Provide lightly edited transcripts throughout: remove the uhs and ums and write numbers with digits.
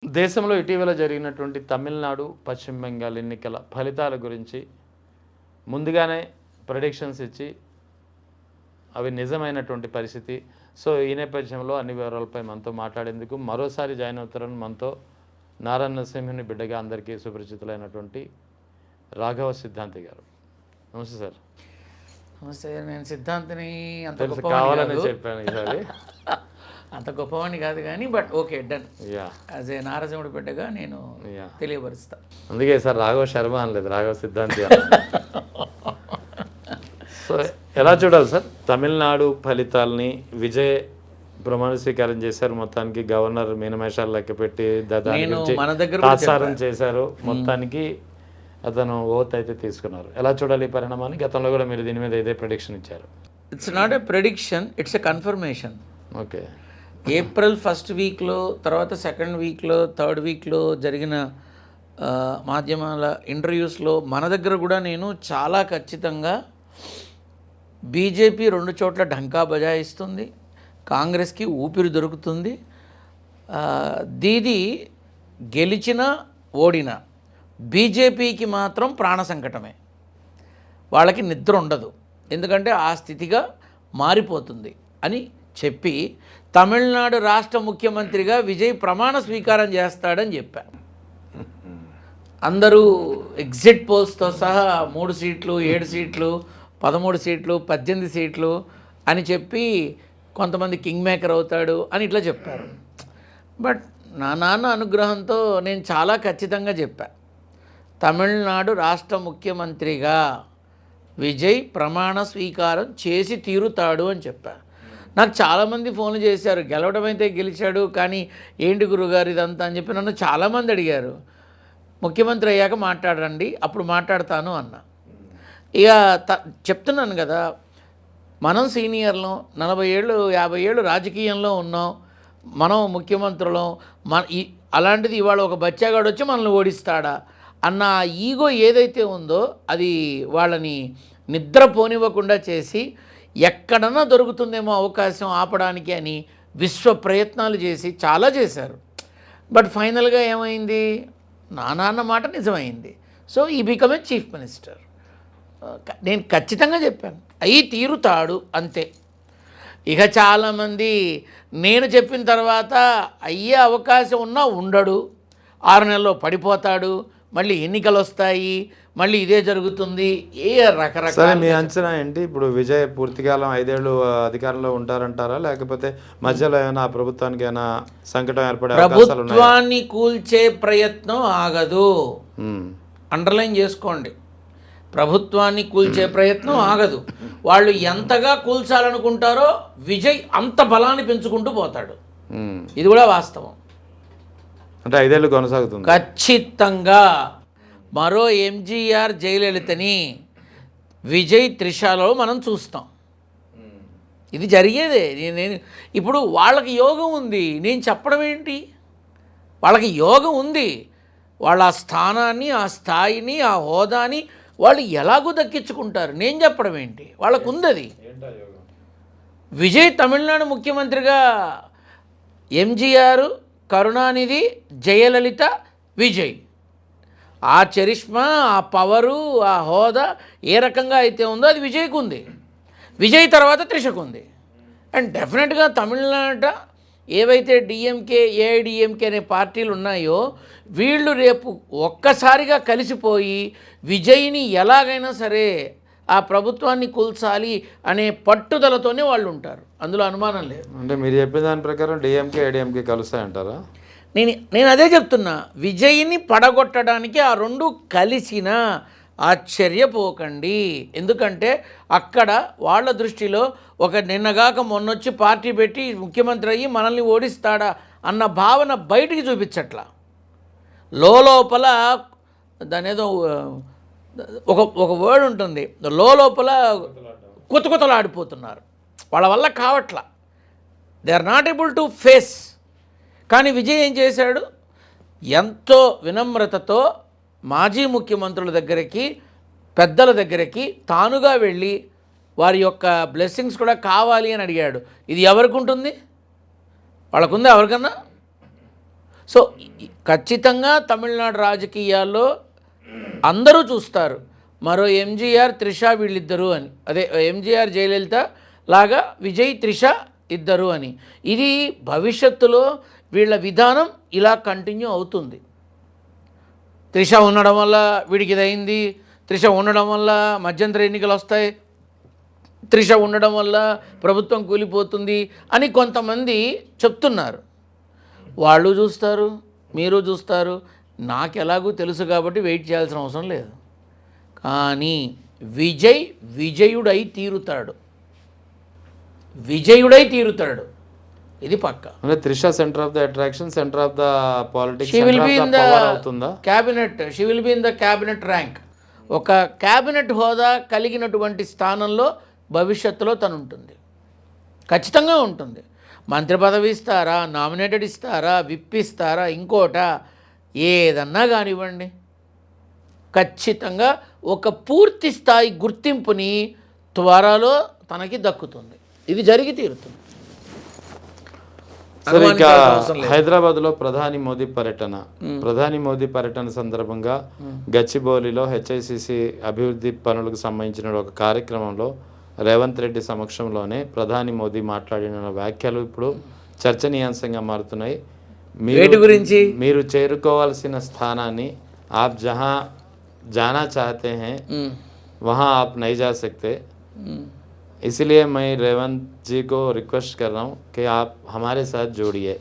దేశంలో ఇటీవల జరిగినటువంటి తమిళనాడు, పశ్చిమ బెంగాల్ ఎన్నికల ఫలితాల గురించి ముందుగానే ప్రెడిక్షన్స్ ఇచ్చి అవి నిజమైనటువంటి పరిస్థితి. సో, ఈ నేపథ్యంలో అన్ని వివరాలపై మనతో మాట్లాడేందుకు మరోసారి జాయిన్ అవుతారని మనతో నారాయణ నరసింహుని బిడ్డగా అందరికీ సుపరిచితులైనటువంటి రాఘవ సిద్ధాంతి గారు. నమస్తే సార్. నమస్తే. నేను సిద్ధాంతిని అంత తెలుసు, గొప్పవాడిని కావాలని కాదు. చెప్పాను ఈసారి. అంత గొప్పవాడిని కాదు కానీ but okay done. Ya as a నారసింహుడి బిడ్డగా నేను తెలియపరుస్తా. అందుకే సార్ రాఘవ శర్మ అనలేదు, రాఘవ సిద్ధాంతి అన్నాను. సో ఎలా చూడాలి సార్ తమిళనాడు ఫలితాలని? విజయ్ ప్రమాణ స్వీకారం చేశారు, మొత్తానికి గవర్నర్ మీనమేషాలు లెక్క పెట్టి నేను మన దగ్గర కూడా తాత్సారం చేశారు, మొత్తానికి అతను ఓత్ అయితే తీసుకున్నారు. ఎలా చూడాలి ఈ పరిణామాన్ని? గతంలో కూడా మీరు దీని మీద ఇదే ప్రెడిక్షన్ ఇచ్చారు. It's not a prediction, it's a confirmation. Okay. April first వీక్లో, తర్వాత సెకండ్ వీక్లో, థర్డ్ వీక్లో జరిగిన మాధ్యమాల ఇంటర్వ్యూస్లో మన దగ్గర కూడా నేను చాలా ఖచ్చితంగా బీజేపీ 2 చోట్ల ఢంకా బజాయిస్తుంది, కాంగ్రెస్కి ఊపిరి దొరుకుతుంది, దీది గెలిచినా ఓడినా బీజేపీకి మాత్రం ప్రాణ సంకటమే. వాళ్ళకి నిద్ర ఉండదు, ఎందుకంటే ఆ స్థితిగా మారిపోతుంది అని చెప్పి తమిళనాడు రాష్ట్ర ముఖ్యమంత్రిగా విజయ్ ప్రమాణ స్వీకారం చేస్తాడని చెప్పాను. అందరూ ఎగ్జిట్ పోల్స్తో సహా 3 సీట్లు, 7 సీట్లు, 13 సీట్లు, 18 సీట్లు అని చెప్పి కొంతమంది కింగ్ మేకర్ అవుతాడు అని ఇట్లా చెప్పారు. బట్ నా నాన్న అనుగ్రహంతో నేను చాలా ఖచ్చితంగా చెప్పాను, తమిళనాడు రాష్ట్ర ముఖ్యమంత్రిగా విజయ్ ప్రమాణ స్వీకారం చేసి తీరుతాడు అని చెప్పాను. నాకు చాలామంది ఫోన్లు చేశారు, గెలవడం అయితే గెలిచాడు కానీ ఏంటి గురుగారు ఇదంతా అని చెప్పి నన్ను చాలామంది అడిగారు. ముఖ్యమంత్రి అయ్యాక మాట్లాడండి, అప్పుడు మాట్లాడతాను అన్న. ఇక చెప్తున్నాను కదా, మనం సీనియర్లం, 40 ఏళ్ళు 50 ఏళ్ళు రాజకీయంలో ఉన్నాం, మనం ముఖ్యమంత్రులం. అలాంటిది ఇవాళ ఒక బచ్చాగాడు వచ్చి మనల్ని ఓడిస్తాడా అన్న ఈగో ఏదైతే ఉందో అది వాళ్ళని నిద్రపోనివ్వకుండా చేసి ఎక్కడన్నా దొరుకుతుందేమో అవకాశం ఆపడానికి అని విశ్వ ప్రయత్నాలు చేసి చాలా చేశారు. బట్ ఫైనల్గా ఏమైంది? నా నాన్న మాట నిజమైంది. సో ఈ బికమ్ ఏ చీఫ్ మినిస్టర్. నేను ఖచ్చితంగా చెప్పాను, అయ్యి తీరుతాడు అంతే. ఇక చాలామంది నేను చెప్పిన తర్వాత అయ్యే అవకాశం ఉన్నా ఉండడు, 6 నెలల్లో పడిపోతాడు, మళ్ళీ ఎన్నికలు వస్తాయి, మళ్ళీ ఇదే జరుగుతుంది, ఏ రకరకాల. మీ అంచనా ఏంటి? ఇప్పుడు విజయ్ పూర్తికాలం 5 ఏళ్ళు అధికారంలో ఉంటారంటారా, లేకపోతే మధ్యలో ఏమైనా ప్రభుత్వానికి ఏమైనా సంకటం ఏర్పడే అవకాశాలు ఉన్నాయా? ప్రభుత్వాన్ని కూల్చే ప్రయత్నం ఆగదు, అండర్లైన్ చేసుకోండి. ప్రభుత్వాన్ని కూల్చే ప్రయత్నం ఆగదు. వాళ్ళు ఎంతగా కూల్చాలనుకుంటారో విజయ్ అంత బలాన్ని పెంచుకుంటూ పోతాడు. ఇది కూడా వాస్తవం. అంటే 5 ఏళ్ళు కొనసాగుతుంది ఖచ్చితంగా. మరో ఎంజీఆర్ జయలలితని విజయ్ త్రిషలో మనం చూస్తాం. ఇది జరిగేదే. నేను ఇప్పుడు వాళ్ళకి యోగం ఉంది, నేను చెప్పడం ఏంటి? వాళ్ళకి యోగం ఉంది, వాళ్ళ ఆ స్థానాన్ని, ఆ స్థాయిని, ఆ హోదాని వాళ్ళు ఎలాగో దక్కించుకుంటారు. నేను చెప్పడం ఏంటి? వాళ్ళకు ఉంది అది. విజయ్ తమిళనాడు ముఖ్యమంత్రిగా ఎంజీఆర్, కరుణానిధి, జయలలిత, విజయ్ ఆ చరిష్మా, ఆ పవరు, ఆ హోదా ఏ రకంగా అయితే ఉందో అది విజయ్కు ఉంది. విజయ్ తర్వాత త్రిషకు ఉంది. అండ్ డెఫినెట్గా తమిళనాట ఏవైతే డిఎంకే, ఏఐడిఎంకే అనే పార్టీలు ఉన్నాయో వీళ్ళు రేపు ఒక్కసారిగా కలిసిపోయి విజయ్ని ఎలాగైనా సరే ఆ ప్రభుత్వాన్ని కూల్చాలి అనే పట్టుదలతోనే వాళ్ళు ఉంటారు, అందులో అనుమానం లేదు. అంటే మీరు చెప్పిన దాని ప్రకారం డిఎంకే ఏడిఎంకే కలుస్తాయంటారా? నేను అదే చెప్తున్నా, విజయ్ని పడగొట్టడానికి ఆ 2 కలిసినా ఆశ్చర్యపోకండి. ఎందుకంటే అక్కడ వాళ్ళ దృష్టిలో ఒక నిన్నగాక మొన్నొచ్చి పార్టీ పెట్టి ముఖ్యమంత్రి అయ్యి మనల్ని ఓడిస్తాడా అన్న భావన బయటికి చూపించట్లా. లోపల దాని ఏదో ఒక వర్డ్ ఉంటుంది, లోపల కొత్తలాడిపోతున్నారు. వాళ్ళ వల్ల కావట్లా, they are not able to face. కానీ విజయ్ ఏం చేశాడు? ఎంతో వినమ్రతతో మాజీ ముఖ్యమంత్రుల దగ్గరికి, పెద్దల దగ్గరికి తానుగా వెళ్ళి వారి యొక్క బ్లెస్సింగ్స్ కూడా కావాలి అని అడిగాడు. ఇది ఎవరికి ఉంటుంది? వాళ్ళకుంది ఎవరికన్నా? సో ఖచ్చితంగా తమిళనాడు రాజకీయాల్లో అందరూ చూస్తారు మరో ఎంజీఆర్ త్రిష వీళ్ళిద్దరూ అని, అదే ఎంజీఆర్ జయలలిత లాగా విజయ్ త్రిష ఇద్దరు అని. ఇది భవిష్యత్తులో వీళ్ళ విధానం ఇలా కంటిన్యూ అవుతుంది. త్రిష ఉండడం వల్ల వీడికి ఇదైంది, త్రిష ఉండడం వల్ల మధ్యంతర ఎన్నికలు వస్తాయి, త్రిష ఉండడం వల్ల ప్రభుత్వం కూలిపోతుంది అని కొంతమంది చెప్తున్నారు. వాళ్ళు చూస్తారు, మీరు చూస్తారు, నాకు ఎలాగూ తెలుసు కాబట్టి వెయిట్ చేయాల్సిన అవసరం లేదు. కానీ విజయుడై తీరుతాడు, విజయుడై తీరుతాడు, ఇది పక్క. అంటే Trisha centre of the attraction, centre of the politics, she will be in the అవుతుందా cabinet, she will be in the cabinet rank. ఒక క్యాబినెట్ హోదా కలిగినటువంటి స్థానంలో భవిష్యత్తులో తను ఉంటుంది, ఖచ్చితంగా ఉంటుంది. మంత్రి పదవి ఇస్తారా, నామినేటెడ్ ఇస్తారా, విప్ ఇస్తారా, ఇంకోట ఏదన్నా కానివ్వండి, ఖచ్చితంగా ఒక పూర్తి స్థాయి గుర్తింపుని త్వరలో తనకి దక్కుతుంది. ఇది జరిగి తీరుతుంది. ఇక హైదరాబాద్లో ప్రధాని మోదీ పర్యటన సందర్భంగా గచ్చిబౌలిలో హెచ్ఐసిసి అభివృద్ధి పనులకు సంబంధించిన ఒక కార్యక్రమంలో రేవంత్ రెడ్డి సమక్షంలోనే ప్రధాని మోదీ మాట్లాడిన వ్యాఖ్యలు ఇప్పుడు చర్చనీయాంశంగా మారుతున్నాయి. మీరు చేరుకోవాల్సిన స్థానాన్ని ఆప్ జహా जाना चाहते हैं वहाँ आप नहीं जा सकते, इसलिए मैं रेवंत जी को रिक्वेस्ट कर रहा हूँ कि आप हमारे साथ जोड़िए.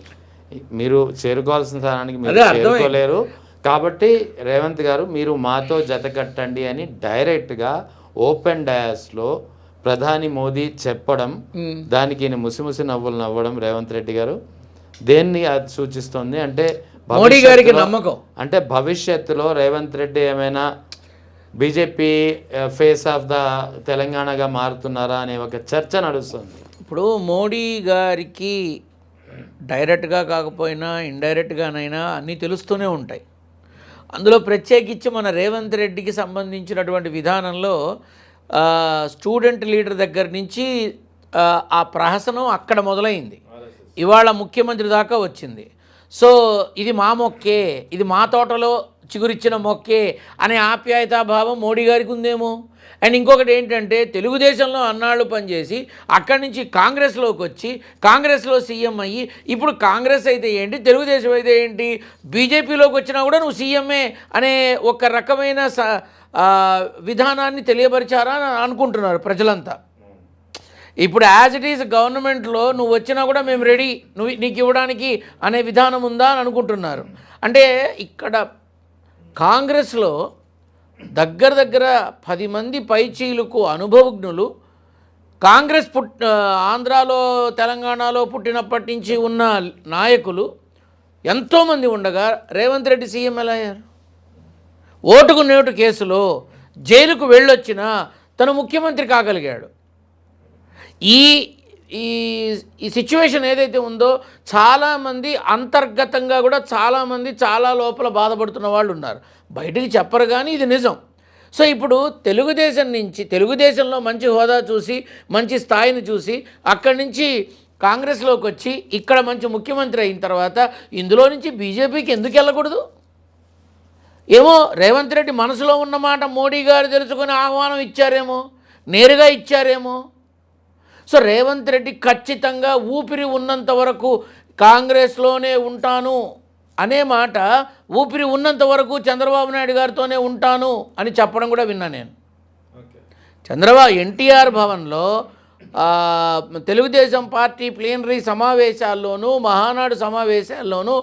మీరు చేరుకోవాల్సిన స్థానానికి మీరు చేరుకోలేరు కాబట్టి రేవంత్ గారు మీరు మాతో జతకట్టండి అని డైరెక్ట్గా ఓపెన్ డయాస్లో ప్రధాని మోదీ చెప్పడం, దానికి ఈయన ముసిముసి నవ్వులు నవ్వడం రేవంత్ రెడ్డి గారు దేన్ని అది సూచిస్తుంది అంటే మోడీ గారికి నమ్మకం, అంటే భవిష్యత్తులో రేవంత్ రెడ్డి ఏమైనా బీజేపీ ఫేస్ ఆఫ్ ద తెలంగాణగా మారుతున్నారా అనే ఒక చర్చ నడుస్తుంది. ఇప్పుడు మోడీ గారికి డైరెక్ట్గా కాకపోయినా ఇండైరెక్ట్గానైనా అన్నీ తెలుస్తూనే ఉంటాయి. అందులో ప్రత్యేకించి మన రేవంత్ రెడ్డికి సంబంధించినటువంటి విధానంలో స్టూడెంట్ లీడర్ దగ్గర నుంచి ఆ ప్రహసనం అక్కడ మొదలైంది, ఇవాళ ముఖ్యమంత్రి దాకా వచ్చింది. సో ఇది మా మొక్కే, ఇది మా తోటలో చిగురిచ్చిన మొక్కే అనే ఆప్యాయతాభావం మోడీ గారికి ఉందేమో. అండ్ ఇంకొకటి ఏంటంటే తెలుగుదేశంలో అన్నాళ్ళు పనిచేసి అక్కడి నుంచి కాంగ్రెస్లోకి వచ్చి కాంగ్రెస్లో సీఎం అయ్యి ఇప్పుడు కాంగ్రెస్ అయితే ఏంటి, తెలుగుదేశం అయితే ఏంటి, బీజేపీలోకి వచ్చినా కూడా నువ్వు సీఎంఏ అనే ఒక రకమైన విధానాన్ని తెలియపరిచారా అని అనుకుంటున్నారు ప్రజలంతా. ఇప్పుడు యాజ్ ఇట్ ఈజ్ గవర్నమెంట్లో నువ్వు వచ్చినా కూడా మేము రెడీ నీకు ఇవ్వడానికి అనే విధానం ఉందా అని అనుకుంటున్నారు. అంటే ఇక్కడ కాంగ్రెస్లో దగ్గర 10 మంది పైచీలకు అనుభవజ్ఞులు కాంగ్రెస్ ఆంధ్రాలో తెలంగాణలో పుట్టినప్పటి నుంచి ఉన్న నాయకులు ఎంతోమంది ఉండగా రేవంత్ రెడ్డి సీఎం ఎలా అయ్యారు? ఓటుకు నోటు కేసులో జైలుకు వెళ్ళొచ్చినా తను ముఖ్యమంత్రి కాగలిగాడు. ఈ ఈ సిచ్యువేషన్ ఏదైతే ఉందో చాలామంది అంతర్గతంగా కూడా చాలామంది చాలా లోపల బాధపడుతున్న వాళ్ళు ఉన్నారు, బయటికి చెప్పరు కానీ ఇది నిజం. సో ఇప్పుడు తెలుగుదేశం నుంచి తెలుగుదేశంలో మంచి హోదా చూసి మంచి స్థాయిని చూసి అక్కడి నుంచి కాంగ్రెస్లోకి వచ్చి ఇక్కడ మంచి ముఖ్యమంత్రి అయిన తర్వాత ఇందులో నుంచి బీజేపీకి ఎందుకు వెళ్ళకూడదు? ఏమో రేవంత్ రెడ్డి మనసులో ఉన్నమాట మోడీ గారు తెలుసుకొని ఆహ్వానం ఇచ్చారేమో, నేరుగా ఇచ్చారేమో. సో రేవంత్ రెడ్డి ఖచ్చితంగా ఊపిరి ఉన్నంత వరకు కాంగ్రెస్లోనే ఉంటాను అనే మాట, ఊపిరి ఉన్నంత వరకు చంద్రబాబు నాయుడు గారితోనే ఉంటాను అని చెప్పడం కూడా విన్నా నేను. ఎన్టీఆర్ భవన్లో తెలుగుదేశం పార్టీ ప్లీనరీ సమావేశాల్లోనూ మహానాడు సమావేశాల్లోనూ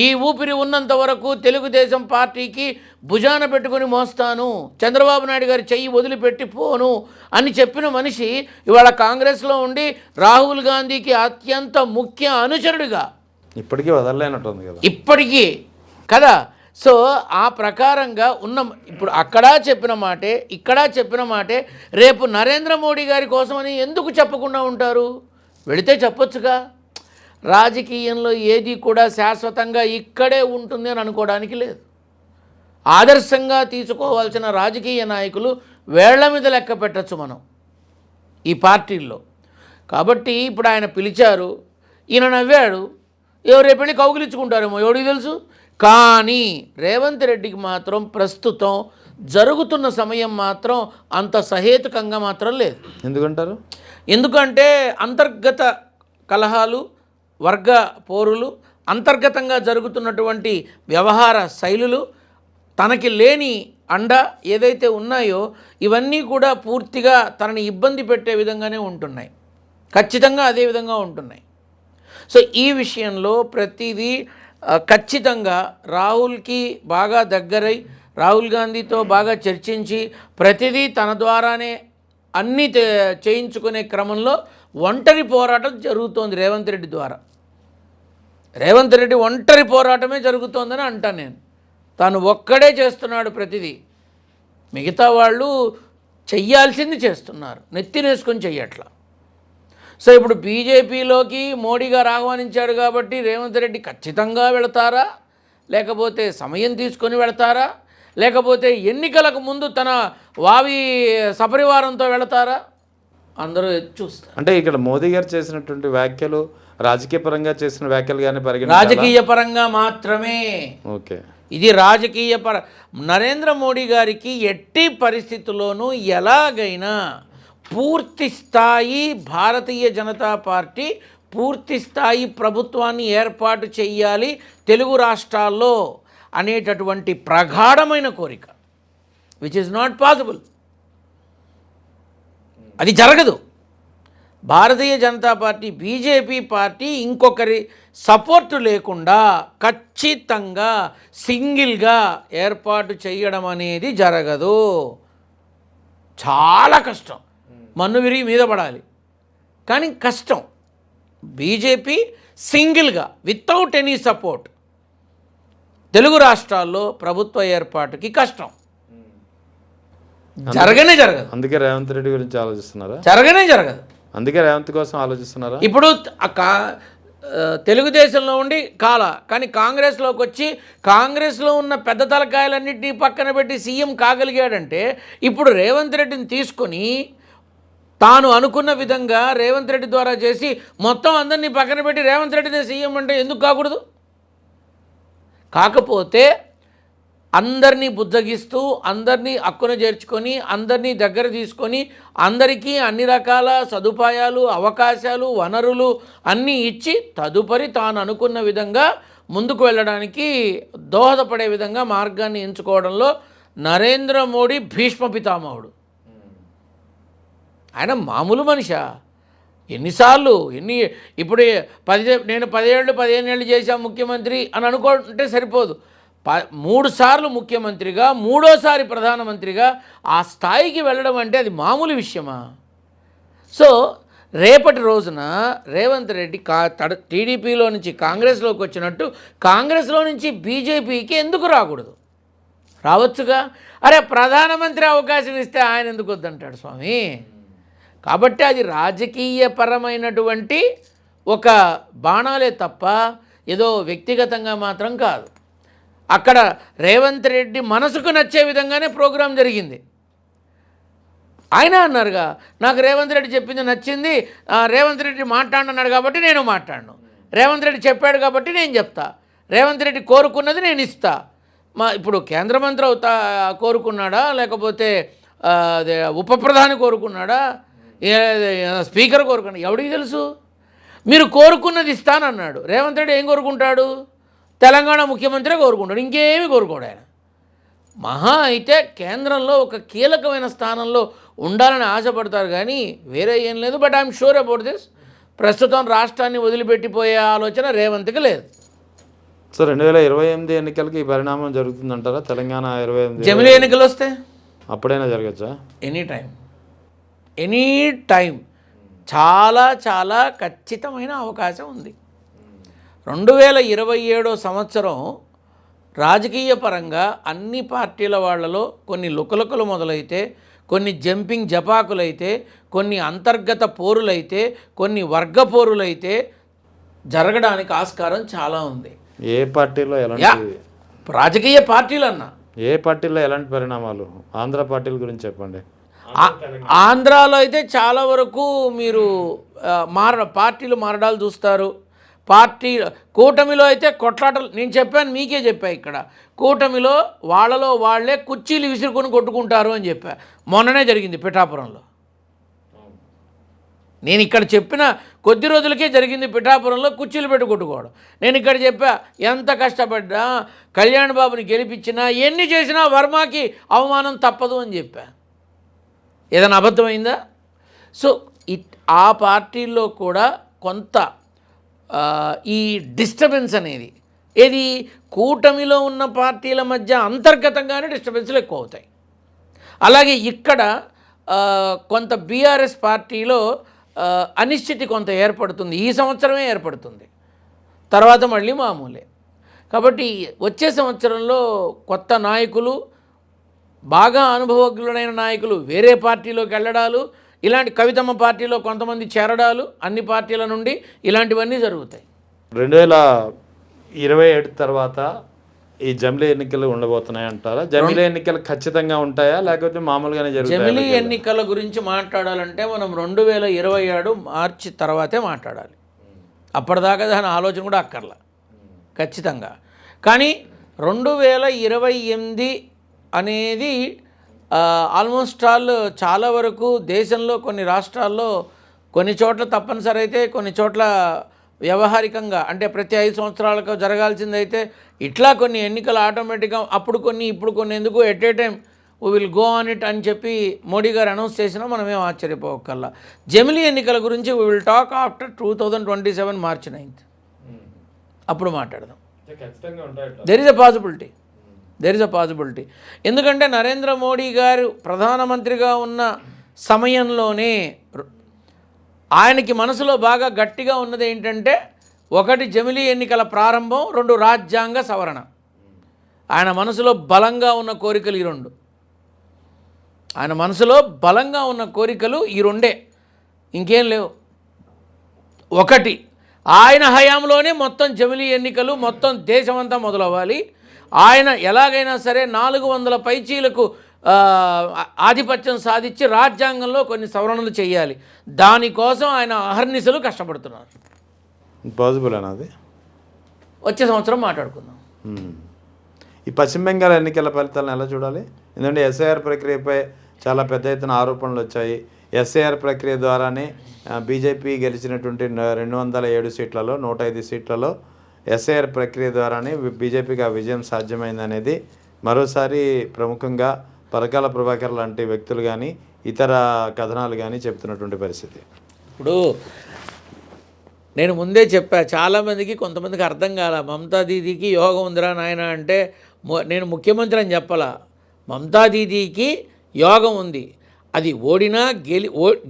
ఈ ఊపిరి ఉన్నంత వరకు తెలుగుదేశం పార్టీకి భుజాన పెట్టుకుని మోస్తాను, చంద్రబాబు నాయుడు గారి చెయ్యి వదిలిపెట్టి పోను అని చెప్పిన మనిషి ఇవాళ కాంగ్రెస్లో ఉండి రాహుల్ గాంధీకి అత్యంత ముఖ్య అనుచరుడిగా ఇప్పటికీ వదలలేనట్టుంది కదా, ఇప్పటికీ కదా. సో ఆ ప్రకారంగా ఉన్న ఇప్పుడు అక్కడా చెప్పిన మాటే ఇక్కడా చెప్పిన మాటే రేపు నరేంద్ర మోడీ గారి కోసమని ఎందుకు చెప్పకుండా ఉంటారు? వెళితే చెప్పొచ్చుగా. రాజకీయంలో ఏది కూడా శాశ్వతంగా ఇక్కడే ఉంటుంది అని అనుకోవడానికి లేదు. ఆదర్శంగా తీసుకోవాల్సిన రాజకీయ నాయకులు వేళ్ల మీద లెక్క పెట్టచ్చు మనం ఈ పార్టీల్లో. కాబట్టి ఇప్పుడు ఆయన పిలిచారు, ఈయన నవ్వాడు, రేపు వెళ్ళి కౌగిలించుకుంటారేమో, ఎవరికి తెలుసు. కానీ రేవంత్ రెడ్డికి మాత్రం ప్రస్తుతం జరుగుతున్న సమయం మాత్రం అంత సహేతుకంగా మాత్రం లేదు. ఎందుకంటారు? ఎందుకంటే అంతర్గత కలహాలు, వర్గ పోరులు, అంతర్గతంగా జరుగుతున్నటువంటి వ్యవహార శైలులు, తనకి లేని అండ ఏదైతే ఉన్నాయో ఇవన్నీ కూడా పూర్తిగా తనని ఇబ్బంది పెట్టే విధంగానే ఉంటున్నాయి. ఖచ్చితంగా అదే విధంగా ఉంటున్నాయి. సో ఈ విషయంలో ప్రతిదీ ఖచ్చితంగా రాహుల్కి బాగా దగ్గరై రాహుల్ గాంధీతో బాగా చర్చించి ప్రతిదీ తన ద్వారానే అన్నీ చేయించుకునే క్రమంలో ఒంటరి పోరాటం జరుగుతోంది రేవంత్ రెడ్డి ద్వారా. రేవంత్ రెడ్డి ఒంటరి పోరాటమే జరుగుతోందని అంటాను నేను. తాను ఒక్కడే చేస్తున్నాడు ప్రతిదీ. మిగతా వాళ్ళు చెయ్యాల్సింది చేస్తున్నారు, నెత్తినేసుకొని చెయ్యట్లా. సో ఇప్పుడు బీజేపీలోకి మోడీ గారు ఆహ్వానించాడు కాబట్టి రేవంత్ రెడ్డి ఖచ్చితంగా వెళతారా, లేకపోతే సమయం తీసుకొని వెళతారా, లేకపోతే ఎన్నికలకు ముందు తన వావి సపరివారంతో వెళతారా, అందరూ చూస్తారు. అంటే ఇక్కడ మోదీ గారు చేసినటువంటి వ్యాఖ్యలు రాజకీయ పరంగా చేసిన వ్యాఖ్యలు కానీ పరిగణించాలా? రాజకీయ పరంగా మాత్రమే. ఓకే, ఇది రాజకీయ నరేంద్ర మోడీ గారికి ఎట్టి పరిస్థితుల్లోనూ ఎలాగైనా పూర్తి స్థాయి భారతీయ జనతా పార్టీ పూర్తి స్థాయి ప్రభుత్వాన్ని ఏర్పాటు చేయాలి తెలుగు రాష్ట్రాల్లో అనేటటువంటి ప్రగాఢమైన కోరిక, విచ్ ఈజ్ నాట్ పాసిబుల్. అది జరగదు. Bharatiya Janata party, BJP party ఇంకొకరి సపోర్టు లేకుండా ఖచ్చితంగా సింగిల్గా ఏర్పాటు చేయడం అనేది జరగదు. చాలా కష్టం, మన్ను విరిగి మీద పడాలి, కానీ కష్టం. బీజేపీ సింగిల్గా వితౌట్ ఎనీ సపోర్ట్ తెలుగు రాష్ట్రాల్లో ప్రభుత్వ ఏర్పాటుకి కష్టం, జరగనే జరగదు. అందుకే రేవంత్ రెడ్డి గురించి ఆలోచిస్తున్నారా? జరగనే జరగదు. అందుకే రేవంత్ కోసం ఆలోచిస్తున్నారా? ఇప్పుడు తెలుగుదేశంలో ఉండి కానీ కాంగ్రెస్లోకి వచ్చి కాంగ్రెస్లో ఉన్న పెద్ద తలకాయలన్నింటినీ పక్కన పెట్టి సీఎం కాగలిగాడంటే ఇప్పుడు రేవంత్ రెడ్డిని తీసుకొని తాను అనుకున్న విధంగా రేవంత్ రెడ్డి ద్వారా చేసి మొత్తం అందరినీ పక్కన పెట్టి రేవంత్ రెడ్డినే సీఎం అంటే ఎందుకు కాకూడదు? కాకపోతే అందరినీ బుజ్జగిస్తూ అందరినీ హక్కున చేర్చుకొని అందరినీ దగ్గర తీసుకొని అందరికీ అన్ని రకాల సదుపాయాలు, అవకాశాలు, వనరులు అన్నీ ఇచ్చి తదుపరి తాను అనుకున్న విధంగా ముందుకు వెళ్ళడానికి దోహదపడే విధంగా మార్గాన్ని ఎంచుకోవడంలో నరేంద్ర మోడీ భీష్మ పితామహుడు. ఆయన మామూలు మనిషా? ఎన్నిసార్లు ఇప్పుడు నేను 15 ఏళ్ళు చేశా ముఖ్యమంత్రి అని అనుకుంటే సరిపోదు. 3 సార్లు ముఖ్యమంత్రిగా, 3వ ప్రధానమంత్రిగా ఆ స్థాయికి వెళ్ళడం అంటే అది మామూలు విషయమా? సో రేపటి రోజున రేవంత్ రెడ్డి టీడీపీలో నుంచి కాంగ్రెస్లోకి వచ్చినట్టు కాంగ్రెస్లో నుంచి బీజేపీకి ఎందుకు రాకూడదు? రావచ్చుగా. అరే ప్రధానమంత్రి అవకాశం ఇస్తే ఆయన ఎందుకు వద్దంటాడు స్వామి? కాబట్టి అది రాజకీయపరమైనటువంటి ఒక బాణాలే తప్ప ఏదో వ్యక్తిగతంగా మాత్రం కాదు. అక్కడ రేవంత్ రెడ్డి మనసుకు నచ్చే విధంగానే ప్రోగ్రాం జరిగింది. ఆయన అన్నారుగా, నాకు రేవంత్ రెడ్డి చెప్పింది నచ్చింది, రేవంత్ రెడ్డి మాట్లాడన్నాడు కాబట్టి నేను మాట్లాడను, రేవంత్ రెడ్డి చెప్పాడు కాబట్టి నేను చెప్తా, రేవంత్ రెడ్డి కోరుకున్నది నేను ఇస్తా. ఇప్పుడు కేంద్ర మంత్రి కోరుకున్నాడా, లేకపోతే ఉప ప్రధాని కోరుకున్నాడా, స్పీకర్ కోరుకున్నాడు, ఎవడికి తెలుసు? మీరు కోరుకున్నది ఇస్తానన్నాడు. రేవంత్ రెడ్డి ఏం కోరుకుంటాడు? తెలంగాణ ముఖ్యమంత్రి కోరుకుంటాడు, ఇంకేమీ కోరుకోడు ఆయన. మహా అయితే కేంద్రంలో ఒక కీలకమైన స్థానంలో ఉండాలని ఆశపడతారు కానీ వేరే ఏం లేదు. But I'm sure about this, ప్రస్తుతం రాష్ట్రాన్ని వదిలిపెట్టిపోయే ఆలోచన రేవంత్కి లేదు. సో 2028 ఎన్నికలకి ఈ పరిణామం జరుగుతుందంటారా? తెలంగాణ 28 జమిలీ ఎన్నికలు వస్తే అప్పుడైనా జరగచ్చా? ఎనీ టైం చాలా చాలా ఖచ్చితమైన అవకాశం ఉంది. 2027 సంవత్సరం రాజకీయ పరంగా అన్ని పార్టీల వాళ్ళలో కొన్ని లుకలుకలు మొదలైతే, కొన్ని జంపింగ్ జపాకులైతే, కొన్ని అంతర్గత పోరులైతే, కొన్ని వర్గ పోరులైతే జరగడానికి ఆస్కారం చాలా ఉంది. ఏ పార్టీలో ఎలాంటి రాజకీయ పార్టీలన్నా ఏ పార్టీలో ఎలాంటి పరిణామాలు? ఆంధ్ర పార్టీల గురించి చెప్పండి. ఆంధ్రాలో అయితే చాలా వరకు మీరు పార్టీలు మారడాలు చూస్తారు. పార్టీ కూటమిలో అయితే కొట్లాటలు, నేను చెప్పాను, మీకే చెప్పా ఇక్కడ, కూటమిలో వాళ్ళలో వాళ్ళే కుర్చీలు విసురుకొని కొట్టుకుంటారు అని చెప్పా. మొన్ననే జరిగింది పిఠాపురంలో. నేను ఇక్కడ చెప్పిన కొద్ది రోజులకే జరిగింది పిఠాపురంలో కుర్చీలు పెట్టి కొట్టుకోవడం. నేను ఇక్కడ చెప్పా, ఎంత కష్టపడ్డా కళ్యాణ్ బాబుని గెలిపించినా ఎన్ని చేసినా వర్మకి అవమానం తప్పదు అని చెప్పా. ఏదైనా అబద్ధమైందా? సో ఆ పార్టీల్లో కూడా కొంత ఈ డిస్టర్బెన్స్ అనేది ఏది కూటమిలో ఉన్న పార్టీల మధ్య అంతర్గతంగానే డిస్టర్బెన్స్లు ఎక్కువ అవుతాయి. అలాగే ఇక్కడ కొంత బీఆర్ఎస్ పార్టీలో అనిశ్చితి కొంత ఏర్పడుతుంది. ఈ సంవత్సరమే ఏర్పడుతుంది, తర్వాత మళ్ళీ మామూలే. కాబట్టి వచ్చే సంవత్సరంలో కొత్త నాయకులు, బాగా అనుభవజ్ఞులైన నాయకులు వేరే పార్టీలోకి వెళ్ళడాలు, ఇలాంటి కవితమ్మ పార్టీలో కొంతమంది చేరడాలు, అన్ని పార్టీల నుండి ఇలాంటివన్నీ జరుగుతాయి. 2027 తర్వాత ఈ జమిలీ ఎన్నికలు ఉండబోతున్నాయి అంటారా? జమిలీ ఎన్నికలు ఖచ్చితంగా ఉంటాయా లేకపోతే మామూలుగానే జరుగుతాయా? జమిలీ ఎన్నికల గురించి మాట్లాడాలంటే మనం 2027 మార్చి తర్వాతే మాట్లాడాలి. అప్పటిదాకా దాని ఆలోచన కూడా అక్కర్లా ఖచ్చితంగా. కానీ 2028 అనేది ఆల్మోస్ట్ ఆల్ చాలా వరకు దేశంలో కొన్ని రాష్ట్రాల్లో కొన్ని చోట్ల తప్పనిసరి అయితే, కొన్ని చోట్ల వ్యవహారికంగా అంటే ప్రతి 5 సంవత్సరాలకు జరగాల్సిందైతే ఇట్లా కొన్ని ఎన్నికలు ఆటోమేటిక్గా అప్పుడు కొన్ని ఇప్పుడు కొన్ని ఎందుకు at a time we will go on it అని చెప్పి మోడీ గారు అనౌన్స్ చేసినా మనమేం ఆశ్చర్యపోకల్లా. జమిలీ ఎన్నికల గురించి we will talk after 2027 March 9th. అప్పుడు మాట్లాడదాం. There is a possibility. ఎందుకంటే నరేంద్ర మోడీ గారు ప్రధానమంత్రిగా ఉన్న సమయంలోనే ఆయనకి మనసులో బాగా గట్టిగా ఉన్నది ఏంటంటే, 1 జమిలీ ఎన్నికల ప్రారంభం, 2 రాజ్యాంగ సవరణ. ఆయన మనసులో బలంగా ఉన్న కోరికలు ఈ 2. ఆయన మనసులో బలంగా ఉన్న కోరికలు ఈ 2, ఇంకేం లేవు. 1, ఆయన హయాంలోనే మొత్తం జమిలీ ఎన్నికలు మొత్తం దేశమంతా మొదలవ్వాలి. ఆయన ఎలాగైనా సరే 400 పైచీలకు ఆధిపత్యం సాధించి రాజ్యాంగంలో కొన్ని సవరణలు చేయాలి. దానికోసం ఆయన అహర్నిశలు కష్టపడుతున్నారు. పాసిబుల్ అన్నది వచ్చే సంవత్సరం మాట్లాడుకుందాం. ఈ పశ్చిమ బెంగాల్ ఎన్నికల ఫలితాలను ఎలా చూడాలి? ఎందుకంటే ఎస్ఐఆర్ ప్రక్రియపై చాలా పెద్ద ఎత్తున ఆరోపణలు వచ్చాయి. ఎస్ఐఆర్ ప్రక్రియ ద్వారానే బీజేపీ గెలిచినటువంటి 207 సీట్లలో 105 సీట్లలో ఎస్ఐఆర్ ప్రక్రియ ద్వారానే బీజేపీకి ఆ విజయం సాధ్యమైందనేది మరోసారి ప్రముఖంగా పరకాల ప్రభాకర్ లాంటి వ్యక్తులు కానీ ఇతర కథనాలు కానీ చెప్తున్నటువంటి పరిస్థితి. ఇప్పుడు నేను ముందే చెప్పా, చాలామందికి కొంతమందికి అర్థం కాల. మమతా దీదీకి యోగం ఉందిరా నాయన అంటే నేను ముఖ్యమంత్రి అని చెప్పాలా. మమతా దీదీకి యోగం ఉంది. అది ఓడినా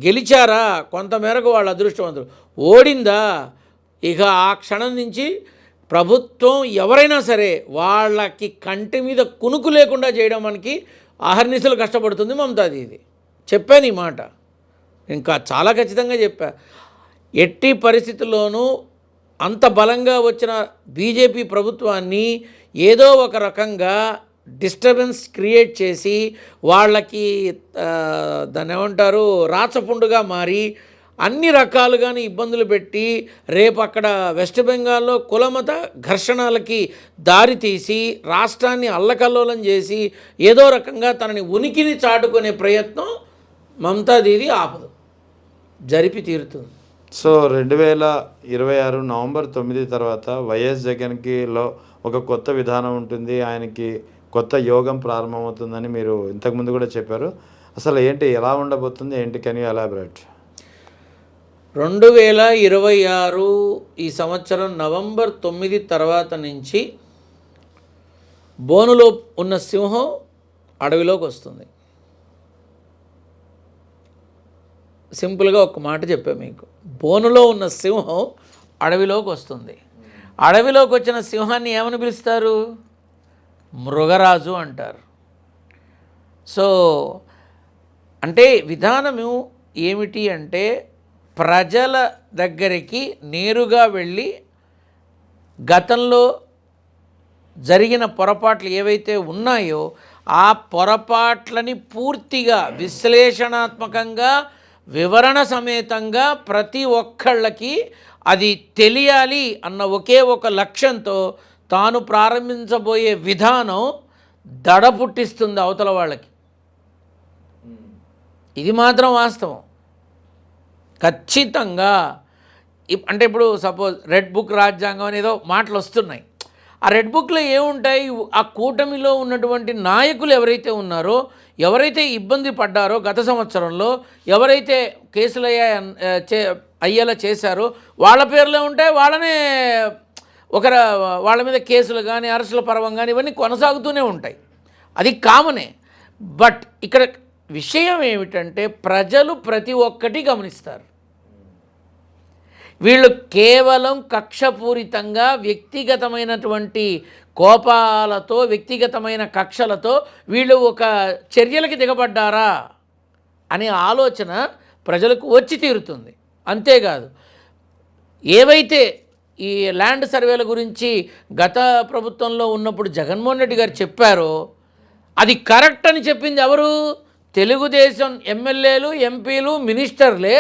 గెలిచారా కొంతమేరకు వాళ్ళ అదృష్టవంతులు. ఓడిందా ఇక ఆ క్షణం నుంచి ప్రభుత్వం ఎవరైనా సరే వాళ్ళకి కంటి మీద కునుకు లేకుండా చేయడం మనకి అహర్నిశలు కష్టపడుతుంది మమతా దీదీ. చెప్పాను ఈ మాట, ఇంకా చాలా ఖచ్చితంగా చెప్పా. ఎట్టి పరిస్థితుల్లోనూ అంత బలంగా వచ్చిన బీజేపీ ప్రభుత్వాన్ని ఏదో ఒక రకంగా డిస్టర్బెన్స్ క్రియేట్ చేసి వాళ్ళకి దాన్ని ఏమంటారు రాచపుండుగా మారి అన్ని రకాలుగానే ఇబ్బందులు పెట్టి రేపు అక్కడ వెస్ట్ బెంగాల్లో కులమత ఘర్షణలకి దారి తీసి రాష్ట్రాన్ని అల్లకల్లోలం చేసి ఏదో రకంగా తనని ఉనికిని చాటుకునే ప్రయత్నం మమతా దీదీ ఆపదు, జరిపి తీరుతుంది. సో 2026 నవంబర్ 9 తర్వాత వైఎస్ జగన్కిలో ఒక కొత్త విధానం ఉంటుంది, ఆయనకి కొత్త యోగం ప్రారంభమవుతుందని మీరు ఇంతకుముందు కూడా చెప్పారు. అసలు ఏంటి, ఎలా ఉండబోతుంది ఏంటి, కెన్ యూ ఎలాబరేట్? 2026 ఈ సంవత్సరం నవంబర్ 9 తర్వాత నుంచి బోనులో ఉన్న సింహం అడవిలోకి వస్తుంది. సింపుల్గా ఒక మాట చెప్పా మీకు, బోనులో ఉన్న సింహం అడవిలోకి వస్తుంది. అడవిలోకి వచ్చిన సింహాన్ని ఏమని పిలుస్తారు? మృగరాజు అంటారు. సో అంటే విధానము ఏమిటి అంటే, ప్రజల దగ్గరికి నేరుగా వెళ్ళి గతంలో జరిగిన పొరపాట్లు ఏవైతే ఉన్నాయో ఆ పొరపాట్లని పూర్తిగా విశ్లేషణాత్మకంగా వివరణ సమేతంగా ప్రతి ఒక్కళ్ళకి అది తెలియాలి అన్న ఒకే ఒక లక్ష్యంతో తాను ప్రారంభించబోయే విధానం దడ పుట్టిస్తుంది అవతల వాళ్ళకి. ఇది మాత్రం వాస్తవం. ఖచ్చితంగా అంటే ఇప్పుడు సపోజ్ రెడ్ బుక్ రాజ్యాంగం అనేదో మాటలు వస్తున్నాయి. ఆ రెడ్ బుక్లో ఏముంటాయి? ఆ కూటమిలో ఉన్నటువంటి నాయకులు ఎవరైతే ఉన్నారో, ఎవరైతే ఇబ్బంది పడ్డారో గత సంవత్సరంలో, ఎవరైతే కేసులు అయ్యేలా చేశారో వాళ్ళ పేర్లే ఉంటాయి. వాళ్ళ మీద కేసులు కానీ అరెస్టుల పర్వం కానీ ఇవన్నీ కొనసాగుతూనే ఉంటాయి. అది కామనే. బట్ ఇక్కడ విషయం ఏమిటంటే ప్రజలు ప్రతి ఒక్కటి గమనిస్తారు. వీళ్ళు కేవలం కక్షపూరితంగా వ్యక్తిగతమైనటువంటి కోపాలతో, వ్యక్తిగతమైన కక్షలతో వీళ్ళు ఒక చర్యలకి దిగబడ్డారా అనే ఆలోచన ప్రజలకు వచ్చి తీరుతుంది. అంతేకాదు, ఏవైతే ఈ ల్యాండ్ సర్వేల గురించి గత ప్రభుత్వంలో ఉన్నప్పుడు జగన్మోహన్ రెడ్డి గారు చెప్పారో అది కరెక్ట్ అని చెప్పింది ఎవరు? తెలుగుదేశం ఎమ్మెల్యేలు, ఎంపీలు, మినిస్టర్లే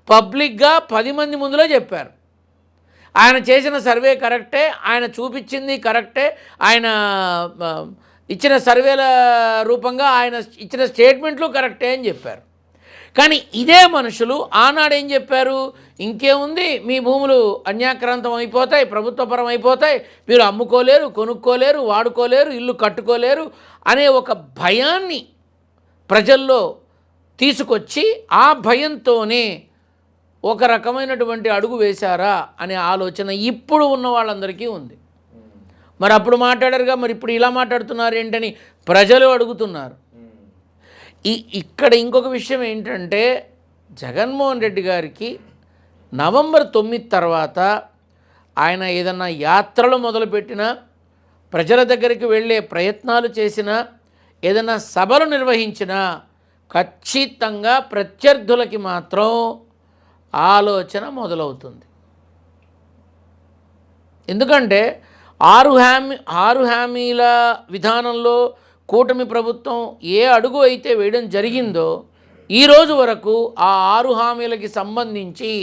పబ్లిక్గా 10 మంది ముందులో చెప్పారు. ఆయన చేసిన సర్వే కరెక్టే, ఆయన చూపించింది కరెక్టే, ఆయన ఇచ్చిన సర్వేల రూపంగా ఆయన ఇచ్చిన స్టేట్మెంట్లు కరెక్టే అని చెప్పారు. కానీ ఇదే మనుషులు ఆనాడు ఏం చెప్పారు? ఇంకేముంది, మీ భూములు అన్యాక్రాంతం అయిపోతాయి, ప్రభుత్వపరం అయిపోతాయి, మీరు అమ్ముకోలేరు, కొనుక్కోలేరు, వాడుకోలేరు, ఇల్లు కట్టుకోలేరు అనే ఒక భయాన్ని ప్రజల్లో తీసుకొచ్చి ఆ భయంతోనే ఒక రకమైనటువంటి అడుగు వేశారా అనే ఆలోచన ఇప్పుడు ఉన్న వాళ్ళందరికీ ఉంది. మరి అప్పుడు మాట్లాడారుగా, మరి ఇప్పుడు ఇలా మాట్లాడుతున్నారు ఏంటని ప్రజలు అడుగుతున్నారు. ఇక్కడ ఇంకొక విషయం ఏంటంటే, జగన్మోహన్ రెడ్డి గారికి నవంబర్ 9 తర్వాత ఆయన ఏదన్నా యాత్రలు మొదలుపెట్టినా, ప్రజల దగ్గరికి వెళ్ళే ప్రయత్నాలు చేసినా, ఏదైనా సభలు నిర్వహించినా ఖచ్చితంగా ప్రత్యర్థులకి మాత్రం ఆలోచన మొదలవుతుంది. ఎందుకంటే 6 హామీల విధానంలో కూటమి ప్రభుత్వం ఏ అడుగు అయితే వేయడం జరిగిందో ఈరోజు వరకు ఆ 6 హామీలకి సంబంధించి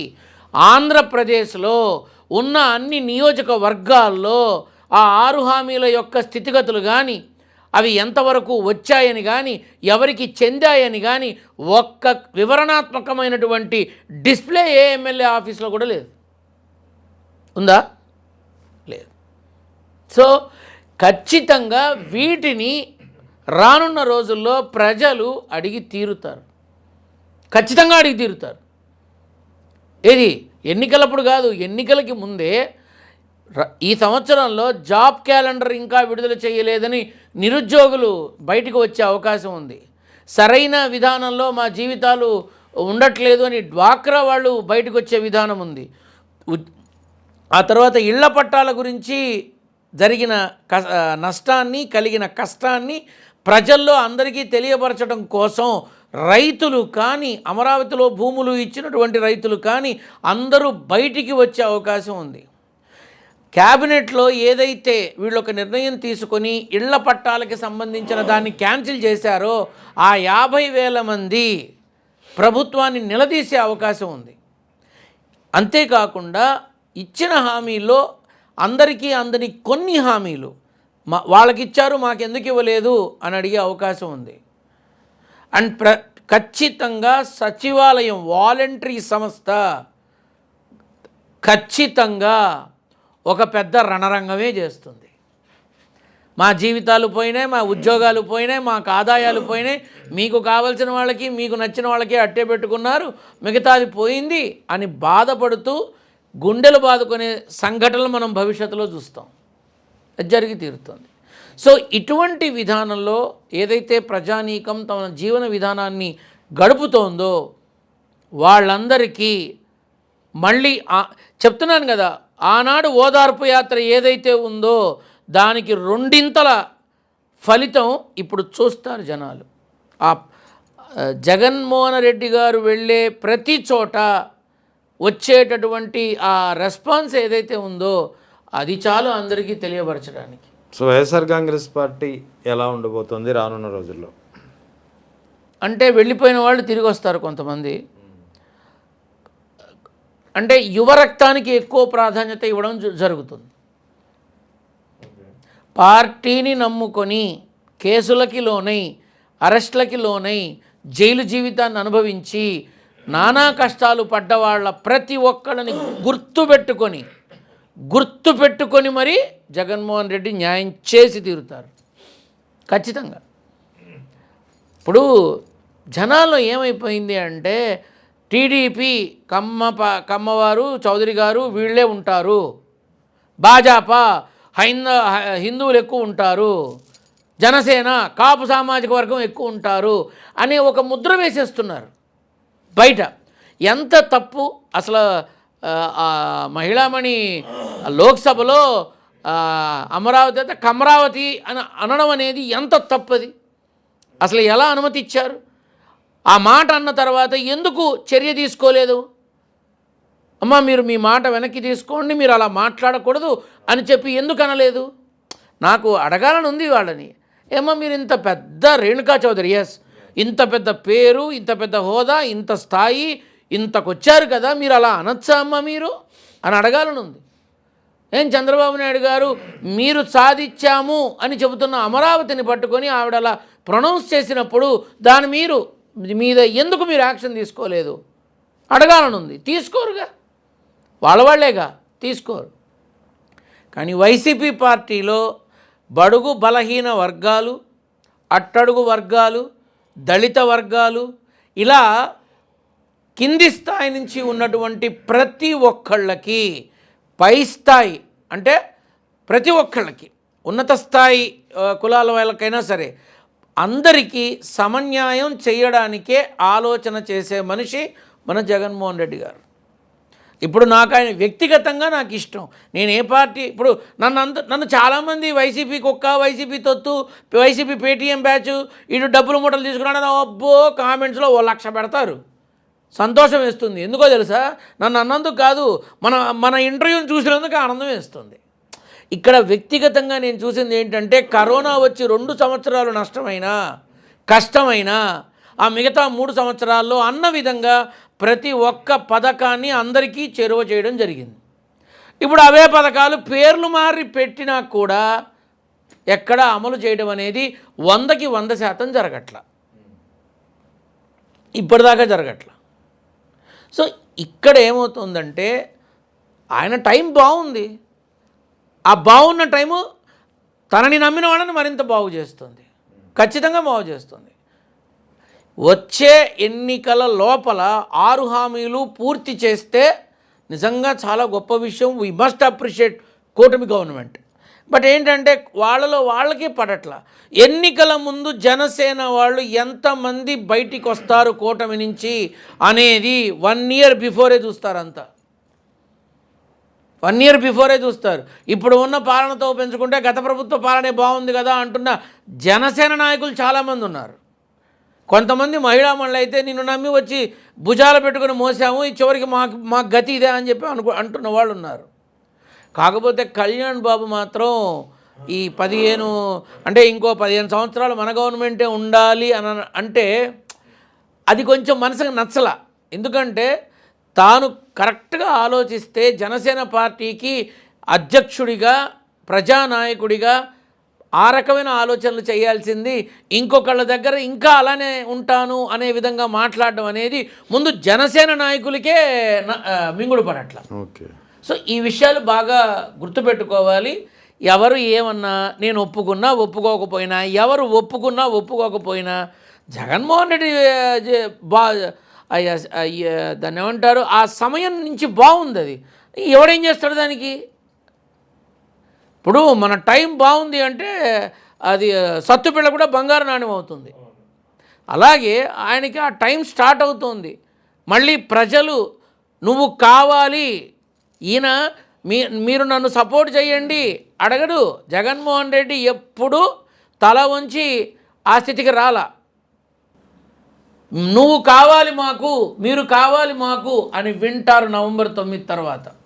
ఆంధ్రప్రదేశ్లో ఉన్న అన్ని నియోజకవర్గాల్లో ఆ 6 హామీల యొక్క స్థితిగతులు కానీ, అవి ఎంతవరకు వచ్చాయని కానీ, ఎవరికి చెందాయని కానీ ఒక్క వివరణాత్మకమైనటువంటి డిస్ప్లే ఏ ఎమ్మెల్యే ఆఫీస్లో కూడా లేదు. ఉందా? లేదు. సో ఖచ్చితంగా వీటిని రానున్న రోజుల్లో ప్రజలు అడిగి తీరుతారు. ఖచ్చితంగా అడిగి తీరుతారు. ఏది ఎన్నికలప్పుడు కాదు, ఎన్నికలకి ముందే ఈ సంవత్సరంలో జాబ్ క్యాలెండర్ ఇంకా విడుదల చేయలేదని నిరుద్యోగులు బయటకు వచ్చే అవకాశం ఉంది. సరైన విధానంలో మా జీవితాలు ఉండట్లేదు అని డ్వాక్రా వాళ్ళు బయటకు వచ్చే విధానం ఉంది. ఆ తర్వాత ఇళ్ల పట్టాల గురించి జరిగిన నష్టాన్ని, కలిగిన కష్టాన్ని ప్రజల్లో అందరికీ తెలియపరచడం కోసం రైతులు కానీ, అమరావతిలో భూములు ఇచ్చినటువంటి రైతులు కానీ అందరూ బయటికి వచ్చే అవకాశం ఉంది. క్యాబినెట్లో ఏదైతే వీళ్ళు ఒక నిర్ణయం తీసుకొని ఇళ్ల పట్టాలకి సంబంధించిన దాన్ని క్యాన్సిల్ చేశారో ఆ 50,000 మంది ప్రభుత్వాన్ని నిలదీసే అవకాశం ఉంది. అంతేకాకుండా ఇచ్చిన హామీల్లో అందరికీ అందని కొన్ని హామీలు వాళ్ళకిచ్చారు, మాకెందుకు ఇవ్వలేదు అని అడిగే అవకాశం ఉంది. అండ్ ఖచ్చితంగా సచివాలయం వాలంటరీ సంస్థ ఖచ్చితంగా ఒక పెద్ద రణరంగమే చేస్తుంది. మా జీవితాలు పోయినాయి, మా ఉద్యోగాలు పోయినాయి, మాకు ఆదాయాలు పోయినాయి, మీకు కావాల్సిన వాళ్ళకి, మీకు నచ్చిన వాళ్ళకి అట్టే పెట్టుకున్నారు, మిగతాది పోయింది అని బాధపడుతూ గుండెలు బాదుకునే సంఘటనలు మనం భవిష్యత్తులో చూస్తాం. అది జరిగి తీరుతుంది. సో ఇటువంటి విధానంలో ఏదైతే ప్రజానీకం తమ జీవన విధానాన్ని గడుపుతోందో వాళ్ళందరికీ మళ్ళీ చెప్తున్నాను కదా, ఆనాడు ఓదార్పు యాత్ర ఏదైతే ఉందో దానికి 2 ఫలితం ఇప్పుడు చూస్తారు జనాలు. ఆ జగన్మోహన్ రెడ్డి గారు వెళ్ళే ప్రతి చోట వచ్చేటటువంటి ఆ రెస్పాన్స్ ఏదైతే ఉందో అది చాలు అందరికీ తెలియపరచడానికి. సో వైఎస్ఆర్ కాంగ్రెస్ పార్టీ ఎలా ఉండబోతుంది రానున్న రోజుల్లో? అంటే వెళ్ళిపోయిన వాళ్ళు తిరిగి వస్తారు కొంతమంది. అంటే యువ రక్తానికి ఎక్కువ ప్రాధాన్యత ఇవ్వడం జరుగుతుంది. పార్టీని నమ్ముకొని కేసులకి లోనై అరెస్టులకి లోనై జైలు జీవితాన్ని అనుభవించి నానా కష్టాలు పడ్డవాళ్ళ ప్రతి ఒక్కళ్ళని గుర్తుపెట్టుకొని మరి జగన్మోహన్ రెడ్డి న్యాయం చేసి తీరుతారు ఖచ్చితంగా. ఇప్పుడు జనాల్లో ఏమైపోయింది అంటే టీడీపీ కమ్మవారు చౌదరి గారు వీళ్ళే ఉంటారు, భాజపా హిందువులు ఎక్కువ ఉంటారు, జనసేన కాపు సామాజిక వర్గం ఎక్కువ ఉంటారు అనే ఒక ముద్ర వేసేస్తున్నారు బయట. ఎంత తప్పు అసలు! మహిళామణి లోక్సభలో అమరావతి అయితే కమరావతి అని అనడం అనేది ఎంత తప్పది! అసలు ఎలా అనుమతి ఇచ్చారు? ఆ మాట అన్న తర్వాత ఎందుకు చర్య తీసుకోలేదు? అమ్మ మీరు మీ మాట వెనక్కి తీసుకోండి, మీరు అలా మాట్లాడకూడదు అని చెప్పి ఎందుకు అనలేదు? నాకు అడగాలని ఉంది వాళ్ళని. ఏమో మీరు ఇంత పెద్ద రేణుకా చౌదరి, ఎస్, ఇంత పెద్ద పేరు, ఇంత పెద్ద హోదా, ఇంత స్థాయి, ఇంతకొచ్చారు కదా, మీరు అలా అనొచ్చా అమ్మ మీరు అని అడగాలని ఉంది. ఏం చంద్రబాబు నాయుడు గారు మీరు సాధించాము అని చెబుతున్న అమరావతిని పట్టుకొని ఆవిడ అలా ప్రొనౌన్స్ చేసినప్పుడు దాని మీద ఎందుకు మీరు యాక్షన్ తీసుకోలేదు అడగాలని ఉంది. తీసుకోరుగా, వాళ్ళేగా తీసుకోరు. కానీ వైసీపీ పార్టీలో బడుగు బలహీన వర్గాలు, అట్టడుగు వర్గాలు, దళిత వర్గాలు, ఇలా కింది స్థాయి నుంచి ఉన్నటువంటి ప్రతి ఒక్కళ్ళకి, పై స్థాయి అంటే ప్రతి ఒక్కళ్ళకి, ఉన్నత స్థాయి కులాల వాళ్ళకైనా సరే అందరికీ సమన్యాయం చేయడానికే ఆలోచన చేసే మనిషి మన జగన్మోహన్ రెడ్డి గారు. ఇప్పుడు నాకు ఆయన వ్యక్తిగతంగా నాకు ఇష్టం. నేను ఏ పార్టీ, ఇప్పుడు నన్ను చాలామంది వైసీపీ కుక్క, వైసీపీ తొత్తు, వైసీపీ పేటీఎం బ్యాచ్, ఇటు డబ్బులు మూటలు తీసుకున్నాడని అబ్బో కామెంట్స్లో 1,00,000 పెడతారు. సంతోషం వేస్తుంది. ఎందుకో తెలుసా? నన్ను అన్నందుకు కాదు, మన ఇంటర్వ్యూని చూసినందుకు ఆనందం వేస్తుంది. ఇక్కడ వ్యక్తిగతంగా నేను చూసింది ఏంటంటే, కరోనా వచ్చి 2 సంవత్సరాలు నష్టమైనా కష్టమైనా ఆ మిగతా 3 సంవత్సరాల్లో అన్న విధంగా ప్రతి ఒక్క పథకాన్ని అందరికీ చేరువ చేయడం జరిగింది. ఇప్పుడు అవే పథకాలు పేర్లు మారి పెట్టినా కూడా ఎక్కడ అమలు చేయడం అనేది 100కి 100% జరగట్ల, ఇప్పటిదాకా జరగట్ల. సో ఇక్కడ ఏమవుతుందంటే ఆయన టైం బాగుంది, ఆ బాగున్న టైము తనని నమ్మిన వాళ్ళని మరింత బాగు చేస్తుంది, ఖచ్చితంగా బాగు చేస్తుంది. వచ్చే ఎన్నికల లోపల 6 హామీలు పూర్తి చేస్తే నిజంగా చాలా గొప్ప విషయం. వీ మస్ట్ అప్రిషియేట్ కూటమి గవర్నమెంట్. బట్ ఏంటంటే వాళ్ళకి పడట్ల. ఎన్నికల ముందు జనసేన వాళ్ళు ఎంతమంది బయటికి వస్తారు కూటమి నుంచి అనేది 1 ఇయర్ బిఫోరే చూస్తారు. అంతా 1 ఇయర్ బిఫోరే చూస్తారు. ఇప్పుడు ఉన్న పాలనతో పెంచుకుంటే గత ప్రభుత్వ పాలనే బాగుంది కదా అంటున్న జనసేన నాయకులు చాలామంది ఉన్నారు. కొంతమంది మహిళామణులు అయితే నిన్ను నమ్మి వచ్చి భుజాలు పెట్టుకుని మోసాము, ఈ చివరికి మాకు గతి ఇదే అని చెప్పి అంటున్న వాళ్ళు ఉన్నారు. కాకపోతే కళ్యాణ్ బాబు మాత్రం ఈ 15 అంటే ఇంకో 15 సంవత్సరాలు మన గవర్నమెంటే ఉండాలి అని అంటే అది కొంచెం మనసుకు నచ్చల. ఎందుకంటే తాను కరెక్ట్గా ఆలోచిస్తే జనసేన పార్టీకి అధ్యక్షుడిగా, ప్రజానాయకుడిగా ఆ రకమైన ఆలోచనలు చేయాల్సింది ఇంకొకళ్ళ దగ్గర ఇంకా అలానే ఉంటాను అనే విధంగా మాట్లాడడం అనేది ముందు జనసేన నాయకులకే మింగుడు పడట్ల. ఓకే. సో ఈ విషయాలు బాగా గుర్తుపెట్టుకోవాలి. ఎవరు ఏమన్నా నేను ఒప్పుకున్నా ఒప్పుకోకపోయినా, ఎవరు ఒప్పుకున్నా ఒప్పుకోకపోయినా జగన్మోహన్ రెడ్డి దాన్ని ఏమంటారు, ఆ సమయం నుంచి బాగుంది. అది ఎవడేం చేస్తాడు దానికి? ఇప్పుడు మన టైం బాగుంది అంటే అది సత్తుపిల్ల కూడా బంగారు నాణ్యం అవుతుంది. అలాగే ఆయనకి ఆ టైం స్టార్ట్ అవుతుంది. మళ్ళీ ప్రజలు నువ్వు కావాలి, ఈయన మీరు నన్ను సపోర్ట్ చేయండి అడగడు. జగన్మోహన్ రెడ్డి ఎప్పుడు తల వంచి ఆ స్థితికి రాలా. నువ్వు కావాలి మాకు, మీరు కావాలి మాకు అని వింటారు నవంబర్ 9 తర్వాత.